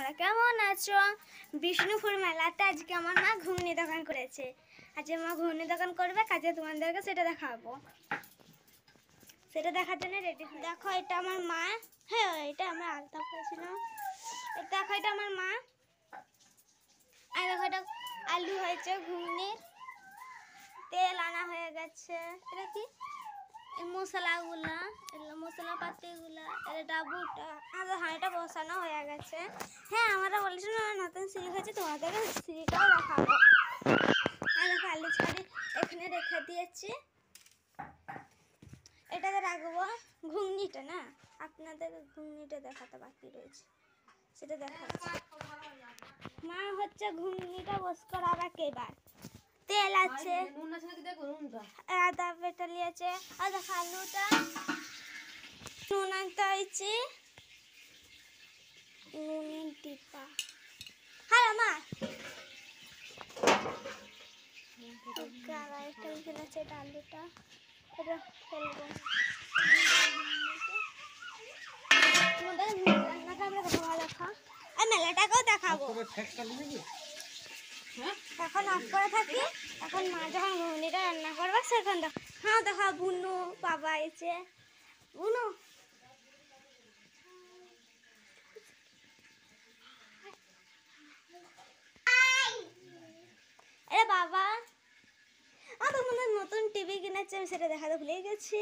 তোমরা কেমন আছো? বিষ্ণুপুর মেলাতে আজকে আমার মা ঘুগনি দোকান করেছে। আজকে মা ঘুগনি দোকান করবে, কাজে তোমাদেরকে সেটা দেখাবো। সেটা দেখার জন্য রেডি। দেখো এটা আমার মা। হ্যাঁ, এটা আমার আলতা করেছিলাম। দেখো এটা আমার মা। আর দেখো এটা আলু হয়েছে, ঘুগনির তেল আনা হয়ে গেছে। এটা কি মশলাগুলা, মশলাপাতিগুলা, এটা ডাবুটা, আমাদের হাঁড়িটা বসানো হয়ে গেছে। হ্যাঁ, আমরা বলেছিলাম নতুন সিঁড়ি হয়েছে, তোমাদেরকে সিঁড়িটাও দেখাবো। আর দেখো আলু ছাড়ি এখানে রেখে দিয়েছি। এটাতে রাখবো ঘুগনিটা। না, আপনাদের ঘুগনিটা দেখাতে বাকি রয়েছে, সেটা দেখাচ্ছি। মা হচ্ছে ঘুগনিটা বস করাবে এবার। তেল আছে, আদা বেটা লিয়েছে, আর দেখো আলুটা নুন আনতে হয়েছে, নুনের ডিব্বা। হ্যাঁ মা, তেল ফেলেছে, এটা আলুটা এটা ফেলবো। দেখা আর মেলাটাকেও দেখাবো। এখন অফ করে থাকি। এখন মা যখন ঘুগনিটা রান্না করবে সেখান দেখো। হ্যাঁ দেখো বুনু বাবা এসে। বুনু এরে বাবা, তোমাদের নতুন টিভি কিনেছে, আমি সেটা দেখাতে ভুলে গেছি।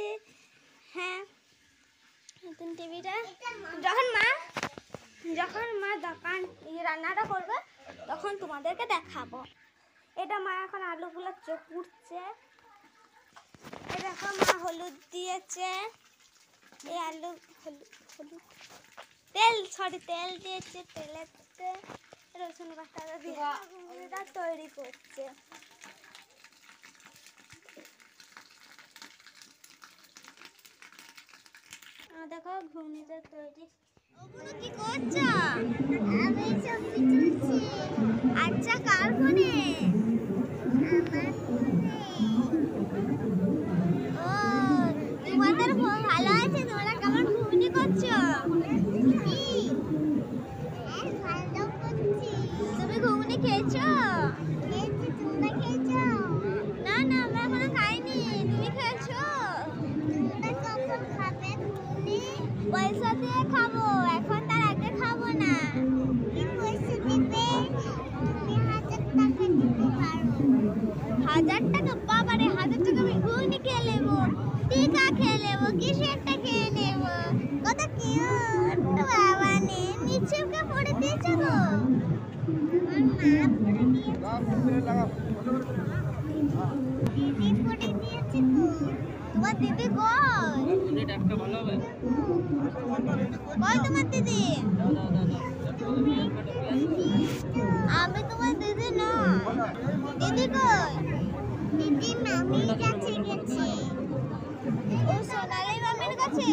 হ্যাঁ, নতুন টিভিটা যখন মা দোকান রান্নাটা করবে তখন তোমাদেরকে দেখাবো। এটা মা এখন আলুগুলো চকুড়ছে। দেখো মা হলুদ দিয়েছে, এই আলু হলুদ তেল দিয়েছে। তেলেতে রসুন বাটা দিয়ে তৈরি করছে। দেখো ঘুগনিটা তৈরি। ওগুলো কি করছো? আমি ছবি তুলছি। আচ্ছা, কার ফোনে? আমার ফোনে। ও, তোমাদের ফোন ভালো আছে? তোমরা কেমন ঘুগনি করছো? কি? ভালো করছি। তুমি ঘুগনি খেয়েছো? খেয়েছি। তোমরা খেয়েছো? না, আমরা এখনো খাইনি। তুমি খেয়েছো? তোমরা কখন খাবে ঘুগনি? পয়সা দিয়ে খাবো, এখন তার আগে খাবো না। কি পয়সা দিবে? তুমি 1000 টাকা দিতে পারো। 1000 টাকা? বাবারে, 1000 টাকা আমি ঘুগনি খেয়ে নেবো, টিকা খেয়ে নেবো, কিছু একটা খেয়ে নেবো। কত কিউট বাবা। নিচেকে পড়ে দিয়েছে গো। আমার মা পড়ে দিয়েছে। দিদি পড়ে দিয়েছে তো। তোমার দিদি কই? কই তোমার দিদি? আমি তোমার দিদি না। দিদি কই? দিদি মামির কাছে গেছে। ও সোনালি মামির কাছে।